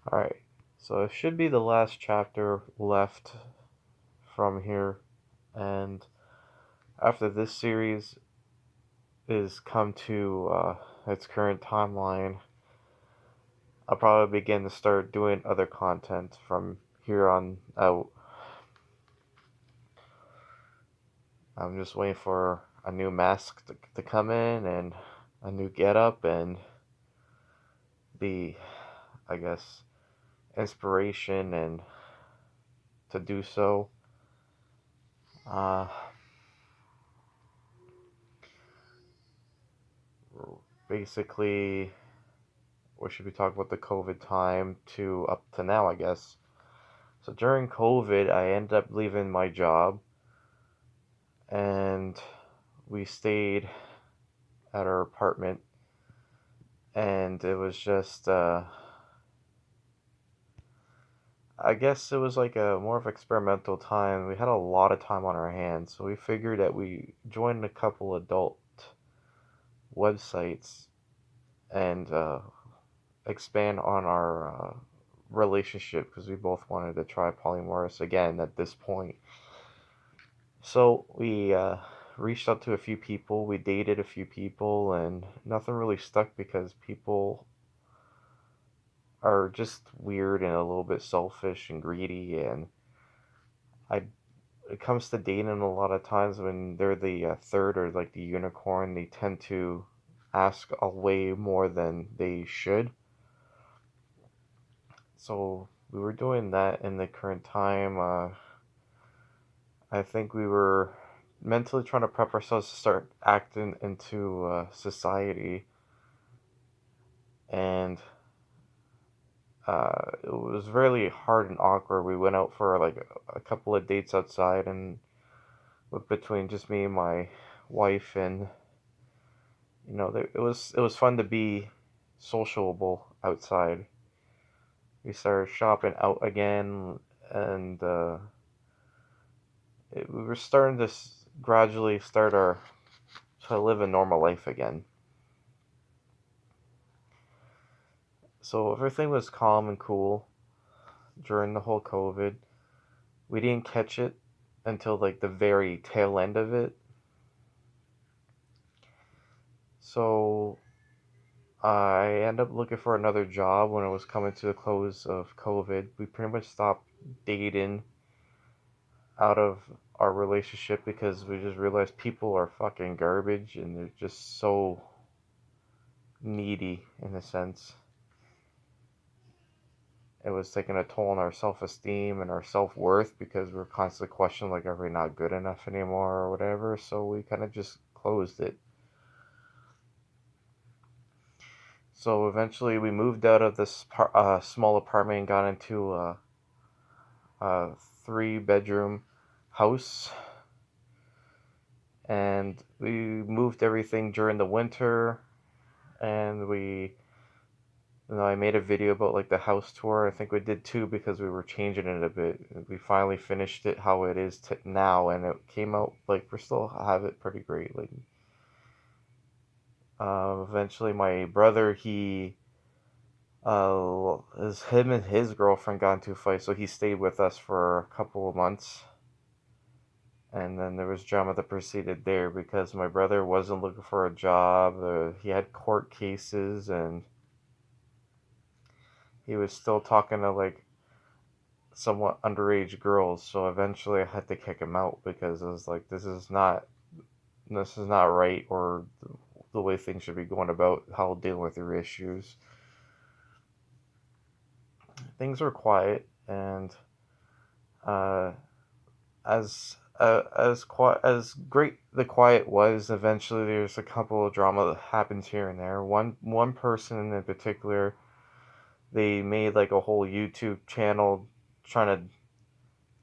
Alright, so it should be the last chapter left from here, and after this series is come to its current timeline, I'll probably begin to start doing other content from here on out. I'm just waiting for a new mask to come in and a new getup and the, I guess, inspiration and to do so. Uh, Basically, we should be talking about the COVID time to up to now, I guess. So during COVID, I ended up leaving my job and we stayed at our apartment, and it was just, I guess it was like a more of experimental time. We had a lot of time on our hands, so we figured that we joined a couple adult websites and expand on our relationship because we both wanted to try polymorphs again at this point. So we reached out to a few people, we dated a few people, and nothing really stuck because people are just weird and a little bit selfish and greedy. And I, it comes to dating a lot of times when they're the third or like the unicorn, they tend to ask a way more than they should. So we were doing that in the current time. I think we were mentally trying to prep ourselves to start acting into society, and it was really hard and awkward. We went out for like a couple of dates outside, and between just me and my wife, and it was fun to be sociable outside. We started shopping out again, and we were starting to gradually start our to live a normal life again. So everything was calm and cool during the whole COVID. We didn't catch it until like the very tail end of it. So I ended up looking for another job when it was coming to the close of COVID. We pretty much stopped dating out of our relationship because we just realized people are fucking garbage and they're just so needy in a sense. It was taking a toll on our self-esteem and our self-worth because we were constantly questioning like, are we not good enough anymore or whatever. So we kind of just closed it. So eventually we moved out of this small apartment and got into a 3 bedroom house, and we moved everything during the winter. And I made a video about like the house tour. I think we did two because we were changing it a bit. We finally finished it how it is now, and it came out like we still have it pretty great. Like, eventually, my brother is him and his girlfriend got into a fight, so he stayed with us for a couple of months. And then there was drama that proceeded there because my brother wasn't looking for a job. He had court cases, and he was still talking to like somewhat underage girls. So eventually, I had to kick him out because I was like, this is not right, or the way things should be going about how dealing with your issues. Things were quiet, and uh, as great the quiet was, eventually there's a couple of drama that happens here and there. One person in particular, they made like a whole YouTube channel trying to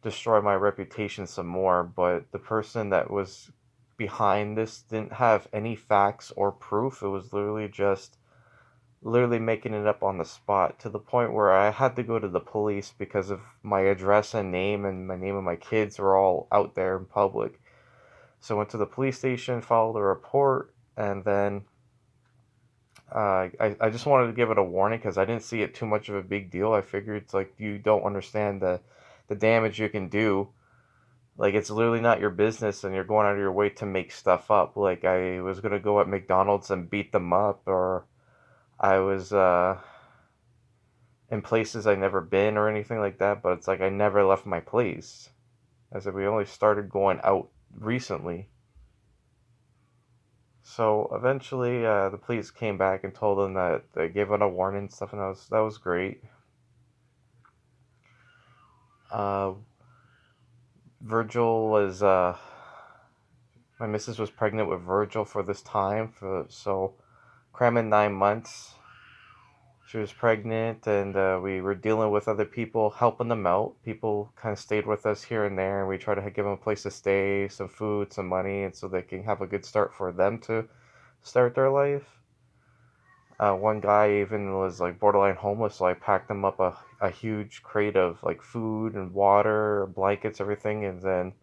destroy my reputation some more, but the person that was behind this didn't have any facts or proof. It was literally making it up on the spot, to the point where I had to go to the police because of my address and name, and my name of my kids were all out there in public. So I went to the police station, filed a report, and then I just wanted to give it a warning because I didn't see it too much of a big deal. I figured it's like you don't understand the damage you can do. Like it's literally not your business, and you're going out of your way to make stuff up. Like I was gonna go at McDonald's and beat them up, or I was in places I never been or anything like that. But it's like I never left my place. I said we only started going out recently. So eventually, the police came back and told them that they gave it a warning and stuff, and that was great. Uh, Virgil was my missus was pregnant with Virgil for this time, for so cramming 9 months. She was pregnant, and we were dealing with other people, helping them out. People kind of stayed with us here and there, and we tried to give them a place to stay, some food, some money, and so they can have a good start for them to start their life. One guy even was like borderline homeless, so I packed him up a huge crate of like food and water, blankets, everything, and then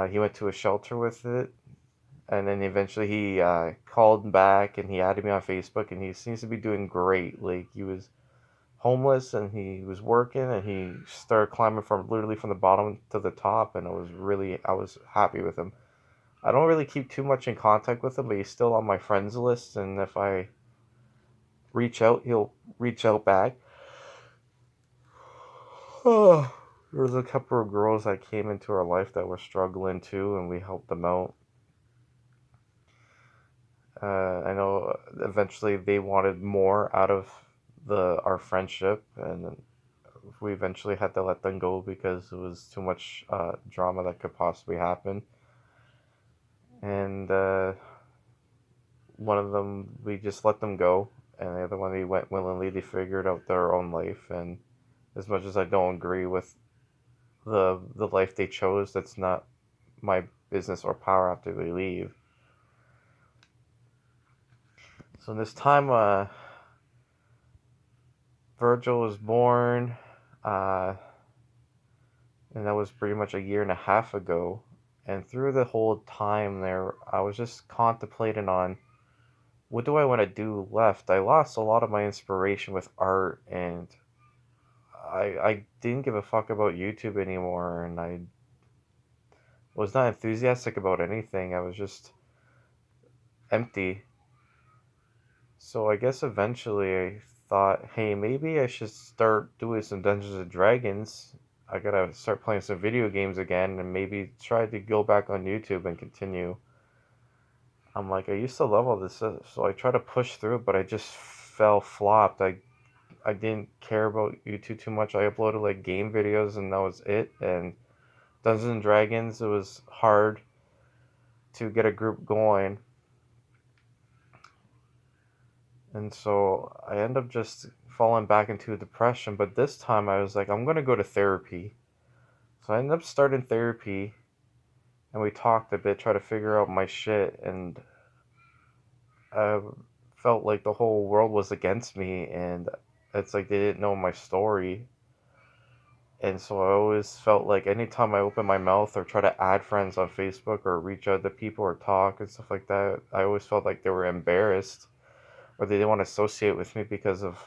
he went to a shelter with it. And then eventually he called back and he added me on Facebook, and he seems to be doing great. Like he was homeless and he was working, and he started climbing from literally from the bottom to the top, and I was happy with him. I don't really keep too much in contact with him, but he's still on my friends list, and if I reach out, he'll reach out back. Oh, there was a couple of girls that came into our life that were struggling too, and we helped them out. I know eventually they wanted more out of the our friendship, and we eventually had to let them go because it was too much drama that could possibly happen. And one of them, we just let them go, and the other one, they went willingly. They figured out their own life, and as much as I don't agree with the life they chose, that's not my business or power after they leave. So this time, Virgil was born, uh, and that was pretty much a year and a half ago. And through the whole time there, I was just contemplating on what do I want to do left. I lost a lot of my inspiration with art, and I didn't give a fuck about YouTube anymore, and I was not enthusiastic about anything. I was just empty. So I guess eventually I thought, hey, maybe I should start doing some Dungeons and Dragons. I gotta start playing some video games again, and maybe try to go back on YouTube and continue. I'm like, I used to love all this stuff, so I tried to push through, but I just fell flopped. I didn't care about YouTube too much. I uploaded like game videos, and that was it. And Dungeons and Dragons, it was hard to get a group going, and so I end up just falling back into a depression. But this time I was like, I'm gonna go to therapy. So I ended up starting therapy, and we talked a bit, try to figure out my shit, and I felt like the whole world was against me, and it's like they didn't know my story. And so I always felt like anytime I open my mouth or try to add friends on Facebook or reach out to people or talk and stuff like that, I always felt like they were embarrassed or they didn't want to associate with me because of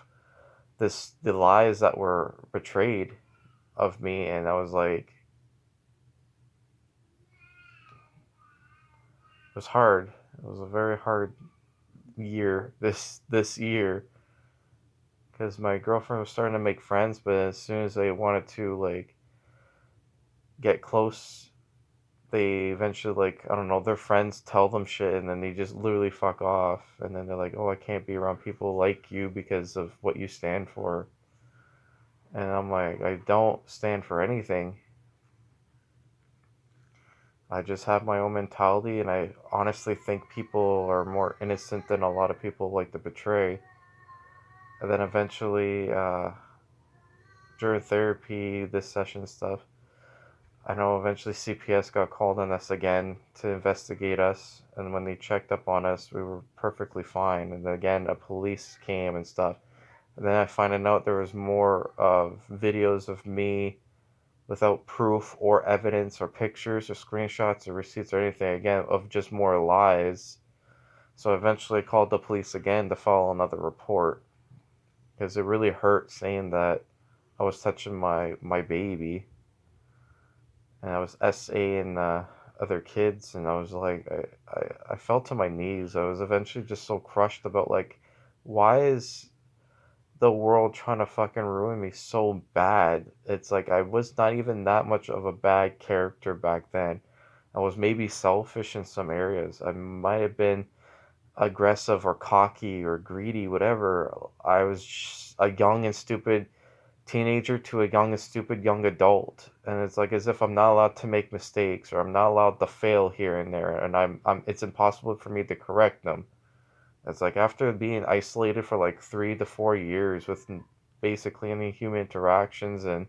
the lies that were betrayed of me. And I was like, it was hard. It was a very hard year this year because my girlfriend was starting to make friends, but as soon as they wanted to like get close, they eventually, like, I don't know, their friends tell them shit, and then they just literally fuck off, and then they're like, oh, I can't be around people like you because of what you stand for. And I'm like, I don't stand for anything. I just have my own mentality, and I honestly think people are more innocent than a lot of people like to betray. And then eventually, during therapy, this session stuff, I know eventually CPS got called on us again to investigate us, and when they checked up on us, we were perfectly fine. And then again, a police came and stuff. And then I find out there was more of videos of me without proof or evidence or pictures or screenshots or receipts or anything. Again, of just more lies. So eventually I called the police again to file another report because it really hurt saying that I was touching my baby, and I was SAing other kids, and I was like, I fell to my knees. I was eventually just so crushed about like, why is the world trying to fucking ruin me so bad? It's like I was not even that much of a bad character back then. I was maybe selfish in some areas. I might have been aggressive or cocky or greedy, whatever. I was just a young and stupid teenager to a young and stupid young adult, and it's like as if I'm not allowed to make mistakes or I'm not allowed to fail here and there, and I'm it's impossible for me to correct them. It's like after being isolated for like 3 to 4 years with basically any human interactions and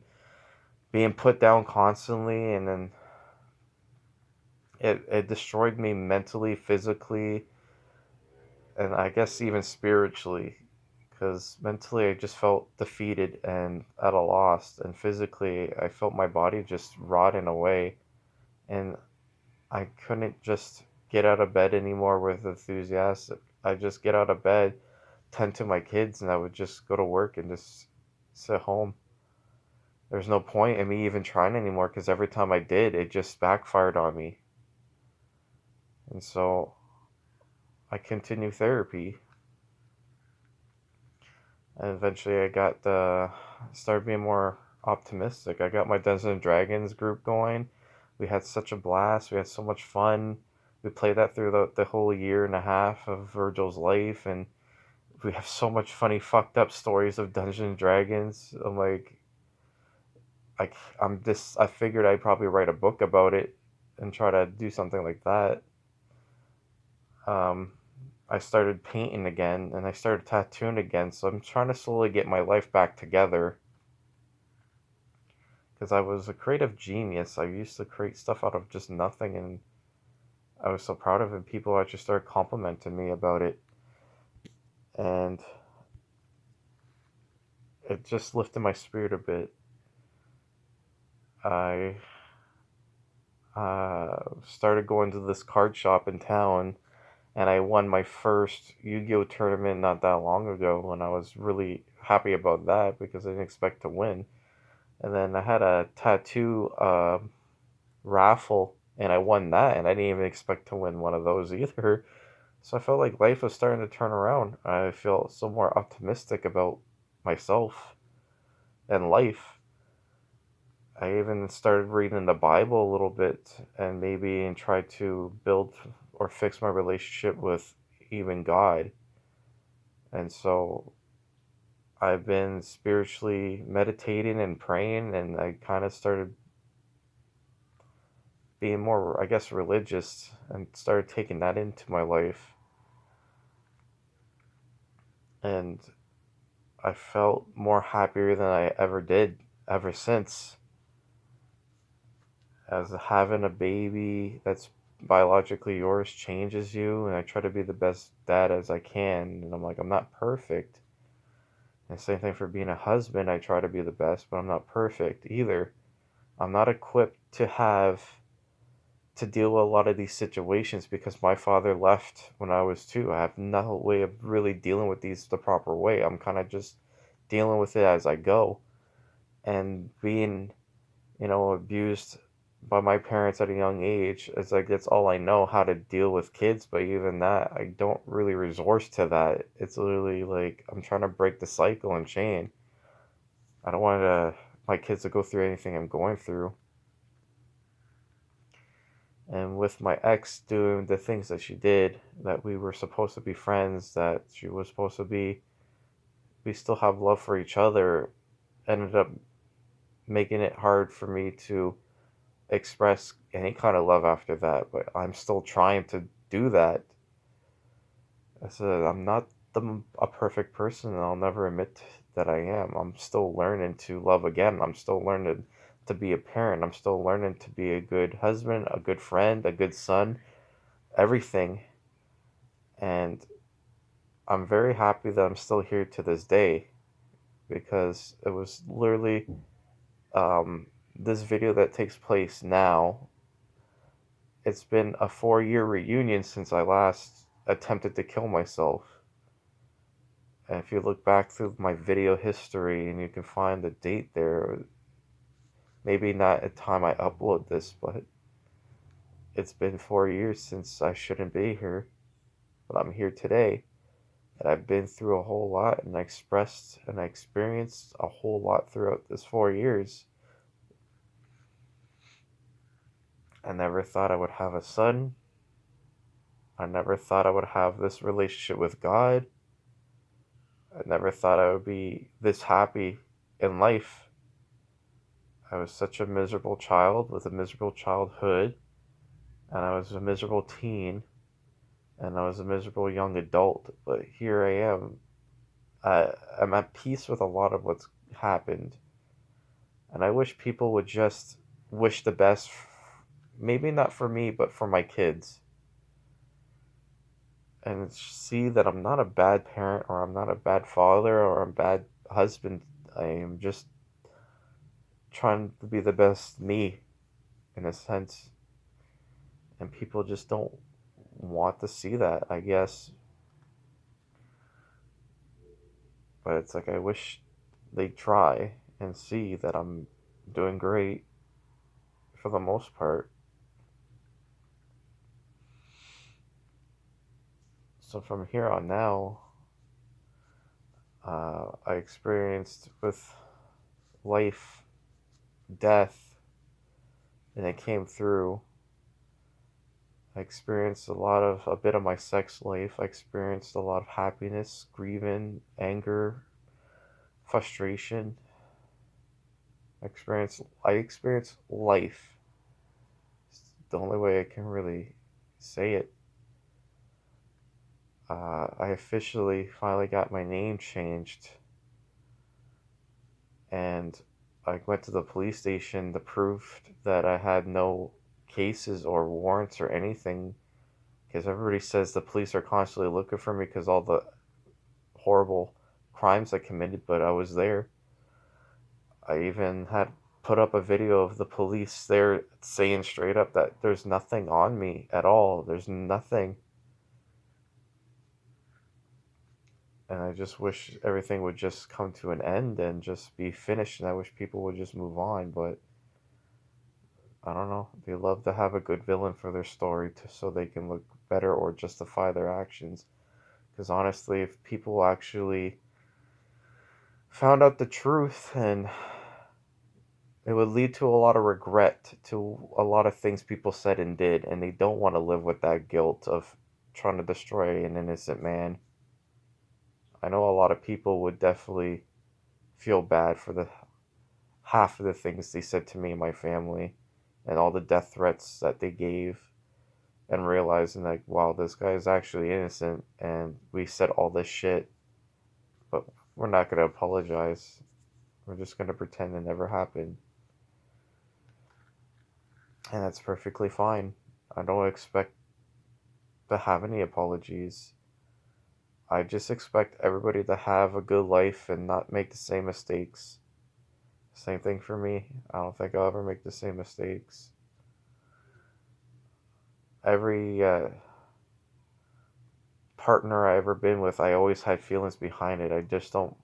being put down constantly, and then it destroyed me mentally, physically, and I guess even spiritually, because mentally I just felt defeated and at a loss, and physically I felt my body just rotting away, and I couldn't just get out of bed anymore with enthusiasm. I just get out of bed, tend to my kids, and I would just go to work and just sit home. There's no point in me even trying anymore because every time I did, it just backfired on me. And so I continue therapy, and eventually I got started being more optimistic. I got my Dungeons and Dragons group going. We had such a blast. We had so much fun. We played that through the whole year and a half of Virgil's life, and we have so much funny, fucked up stories of Dungeons and Dragons. I, I figured I'd probably write a book about it and try to do something like that. Um, I started painting again and I started tattooing again, so I'm trying to slowly get my life back together because I was a creative genius. I used to create stuff out of just nothing, and I was so proud of it. People actually started complimenting me about it, and it just lifted my spirit a bit. I started going to this card shop in town, and I won my first Yu-Gi-Oh tournament not that long ago, and I was really happy about that because I didn't expect to win. And then I had a tattoo raffle, and I won that, and I didn't even expect to win one of those either. So I felt like life was starting to turn around. I feel so more optimistic about myself and life. I even started reading the Bible a little bit and maybe and try to build or fix my relationship with even God. And so I've been spiritually meditating and praying, and I kind of started being more, I guess, religious and started taking that into my life. And I felt more happier than I ever did ever since. As having a baby that's biologically yours changes you, and I try to be the best dad as I can. And I'm like, I'm not perfect. And same thing for being a husband. I try to be the best, but I'm not perfect either. I'm not equipped to deal with a lot of these situations because my father left when I was 2. I have no way of really dealing with these the proper way. I'm kind of just dealing with it as I go, and being, abused by my parents at a young age. It's like that's all I know how to deal with kids, but even that, I don't really resort to that. It's literally like I'm trying to break the cycle and chain. I don't want my kids to go through anything I'm going through. And with my ex doing the things that she did, that we were supposed to be friends, that she was supposed to be, we still have love for each other, ended up making it hard for me to express any kind of love after that. But I'm still trying to do that. I said, I'm not a perfect person, and I'll never admit that I am. I'm still learning to love again. I'm still learning to be a parent. I'm still learning to be a good husband, a good friend, a good son, everything. And I'm very happy that I'm still here to this day because it was literally this video that takes place now. It's been a 4-year reunion since I last attempted to kill myself. And if you look back through my video history and you can find the date there, maybe not at the time I upload this, but it's been 4 years since I shouldn't be here, but I'm here today. And I've been through a whole lot, and I expressed and I experienced a whole lot throughout this 4 years. I never thought I would have a son. I never thought I would have this relationship with God. I never thought I would be this happy in life. I was such a miserable child with a miserable childhood, and I was a miserable teen, and I was a miserable young adult. But here I am. I'm at peace with a lot of what's happened, and I wish people would just wish the best. Maybe not for me, but for my kids, and see that I'm not a bad parent, or I'm not a bad father, or a bad husband. I am just trying to be the best me, in a sense, and people just don't want to see that, I guess. But it's like I wish they'd try and see that I'm doing great for the most part. So from here on now, I experienced with life, death, and it came through. I experienced a bit of my sex life. I experienced a lot of happiness, grieving, anger, frustration. I experienced life. It's the only way I can really say it. I officially finally got my name changed, and I went to the police station to prove that I had no cases or warrants or anything, because everybody says the police are constantly looking for me because all the horrible crimes I committed, but I was there. I even had put up a video of the police there saying straight up that there's nothing on me at all. There's nothing. And I just wish everything would just come to an end and just be finished. And I wish people would just move on. But I don't know. They love to have a good villain for their story so they can look better or justify their actions. Because honestly, if people actually found out the truth, and it would lead to a lot of regret to a lot of things people said and did, and they don't want to live with that guilt of trying to destroy an innocent man. I know a lot of people would definitely feel bad for the half of the things they said to me and my family, and all the death threats that they gave, and realizing like, wow, this guy is actually innocent, and we said all this shit, but we're not going to apologize. We're just going to pretend it never happened. And that's perfectly fine. I don't expect to have any apologies. I just expect everybody to have a good life and not make the same mistakes. Same thing for me. I don't think I'll ever make the same mistakes. Every partner I ever been with, I always had feelings behind it. I just don't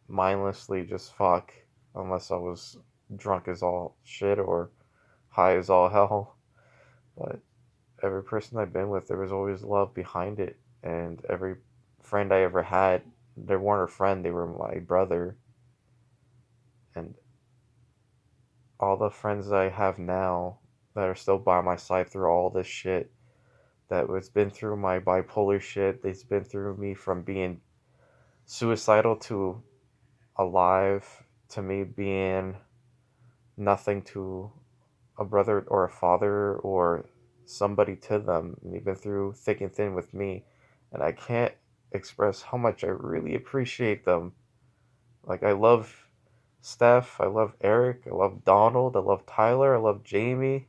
mindlessly just fuck unless I was drunk as all shit or high as all hell. But every person I've been with, there was always love behind it. And every friend I ever had, they weren't a friend, they were my brother. And all the friends I have now that are still by my side through all this shit, that has been through my bipolar shit, they've been through me from being suicidal to alive, to me being nothing to a brother or a father or somebody to them. And they've been through thick and thin with me. And I can't express how much I really appreciate them. Like, I love Steph, I love Eric, I love Donald, I love Tyler, I love Jamie,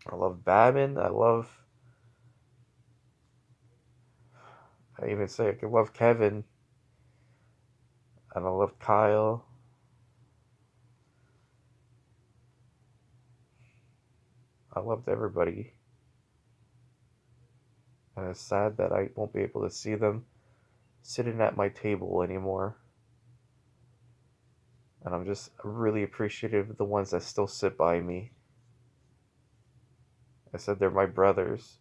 I love Babin, I even say I love Kevin, and I love Kyle. I loved everybody. And it's sad that I won't be able to see them sitting at my table anymore. And I'm just really appreciative of the ones that still sit by me. I said they're my brothers.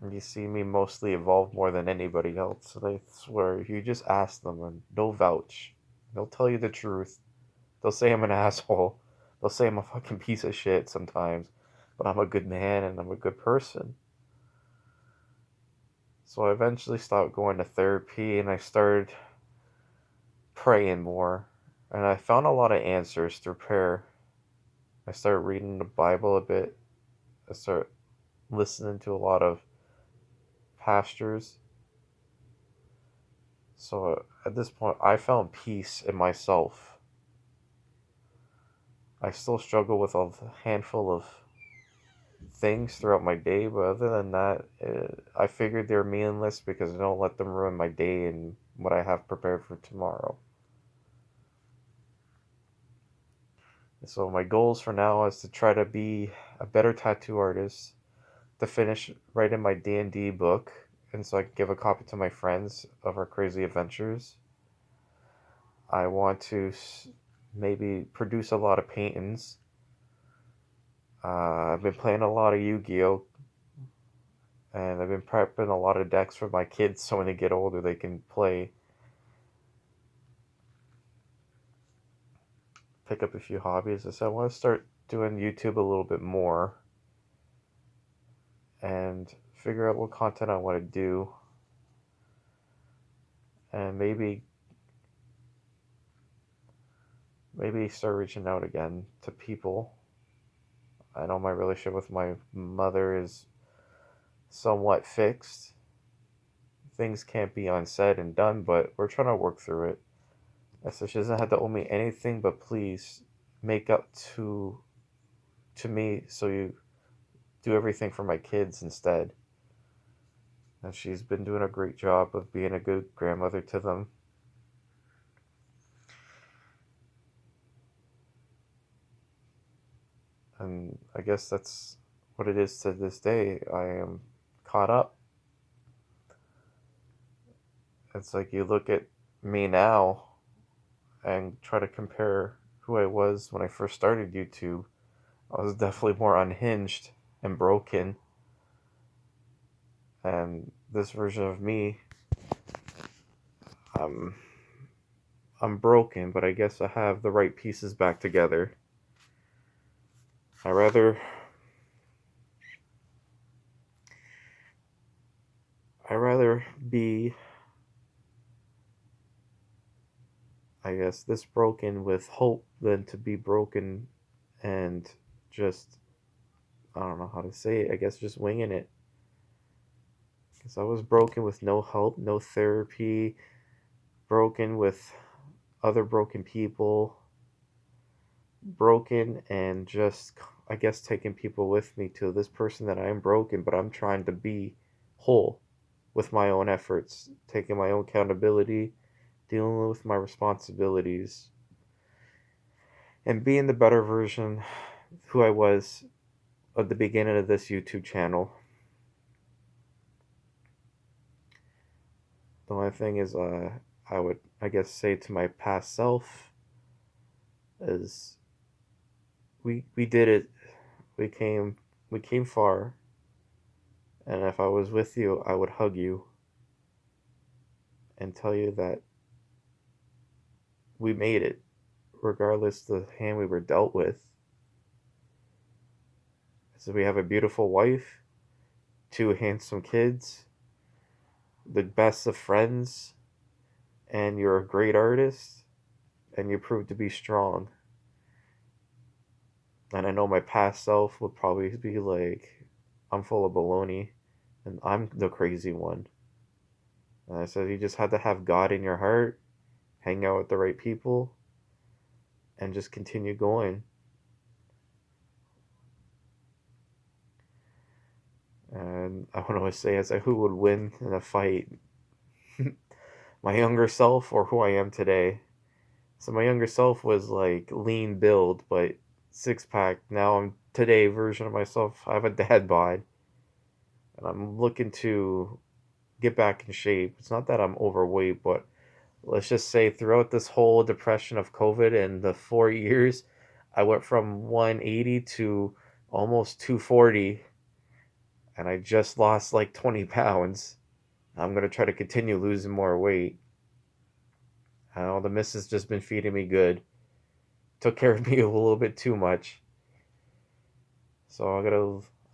And you see me mostly evolve more than anybody else. And I swear, if you just ask them and they'll vouch, they'll tell you the truth. They'll say I'm an asshole. They'll say I'm a fucking piece of shit sometimes. But I'm a good man and I'm a good person. So I eventually stopped going to therapy and I started praying more. And I found a lot of answers through prayer. I started reading the Bible a bit. I started listening to a lot of pastors. So at this point, I found peace in myself. I still struggle with a handful of things throughout my day, but other than that, I figured they're meaningless because I don't let them ruin my day and what I have prepared for tomorrow. So my goals for now is to try to be a better tattoo artist, to finish writing my D&D book, and so I can give a copy to my friends of our crazy adventures. I want to maybe produce a lot of paintings. I've been playing a lot of Yu-Gi-Oh! And I've been prepping a lot of decks for my kids so when they get older they can play. Pick up a few hobbies. So I want to start doing YouTube a little bit more and figure out what content I want to do. And maybe start reaching out again to people. I know my relationship with my mother is somewhat fixed. Things can't be unsaid and done, but we're trying to work through it. So she doesn't have to owe me anything, but please make up to me so you do everything for my kids instead. And she's been doing a great job of being a good grandmother to them. And I guess that's what it is to this day. I am caught up. It's like you look at me now and try to compare who I was when I first started YouTube. I was definitely more unhinged and broken. And this version of me, um, I'm broken, but I guess I have the right pieces back together. I rather I rather be, I guess, this broken with hope than to be broken and just, I don't know how to say it, I guess just winging it. Because I was broken with no help, no therapy, broken with other broken people, broken and just, I guess, taking people with me to this person that I am broken, but I'm trying to be whole with my own efforts, taking my own accountability, dealing with my responsibilities, and being the better version who I was at the beginning of this YouTube channel. The only thing is, I would, I guess, say to my past self is, we did it. We came far, and if I was with you, I would hug you and tell you that we made it, regardless the hand we were dealt with. So we have a beautiful wife, two handsome kids, the best of friends, and you're a great artist, and you proved to be strong. And I know my past self would probably be like, I'm full of baloney, and I'm the crazy one. And I said, you just had to have God in your heart, hang out with the right people, and just continue going. And I would always say, as who would win in a fight, my younger self or who I am today. So my younger self was like lean build, but six pack. Now I'm today version of myself. I have a dad bod, and I'm looking to get back in shape. It's not that I'm overweight, but let's just say throughout this whole depression of COVID and the 4 years, I went from 180 to almost 240, and I just lost like 20 pounds. I'm gonna try to continue losing more weight. I know the missus just been feeding me good. Took care of me a little bit too much. So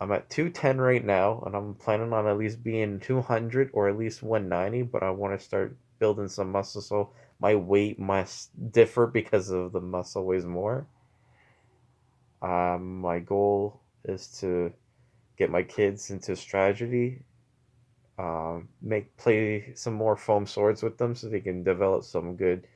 I'm at 210 right now, and I'm planning on at least being 200 or at least 190, but I want to start building some muscle so my weight must differ because of the muscle weighs more. My goal is to get my kids into strategy, make play some more foam swords with them so they can develop some good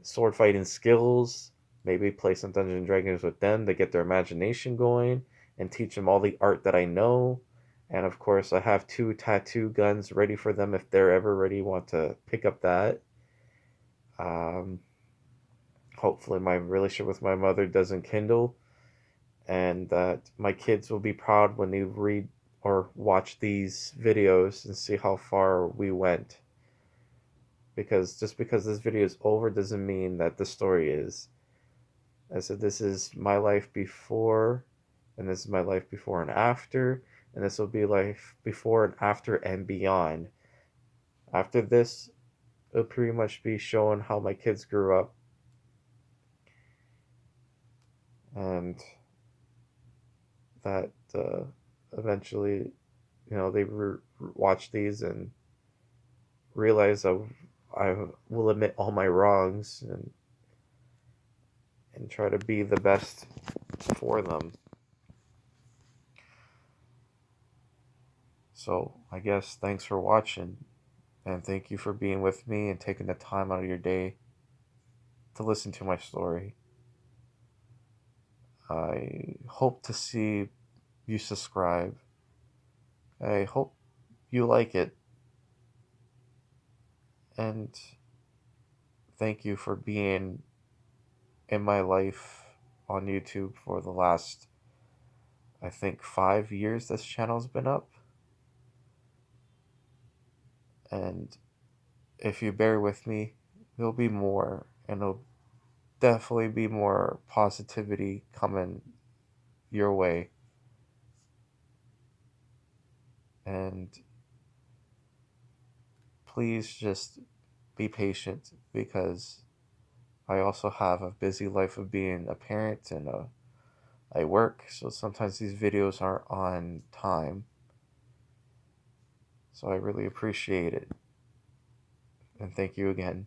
sword fighting skills. Maybe play some Dungeons and Dragons with them to get their imagination going and teach them all the art that I know. And of course, I have 2 tattoo guns ready for them if they're ever ready, want to pick up that. Um, Hopefully, my relationship with my mother doesn't kindle, and that my kids will be proud when they read or watch these videos and see how far we went. Because just because this video is over doesn't mean that the story is. I said, this is my life before, and this is my life before and after, and this will be life before and after and beyond. After this, it'll pretty much be showing how my kids grew up, and that eventually, they watch these and realize I will admit all my wrongs and try to be the best for them. So I guess thanks for watching. And thank you for being with me and taking the time out of your day to listen to my story. I hope to see you subscribe. I hope you like it. And thank you for being in my life on YouTube for the last, I think, 5 years this channel's been up. And if you bear with me, there'll be more. And there'll definitely be more positivity coming your way. And please just be patient because I also have a busy life of being a parent and I work, so sometimes these videos aren't on time. So I really appreciate it. And thank you again.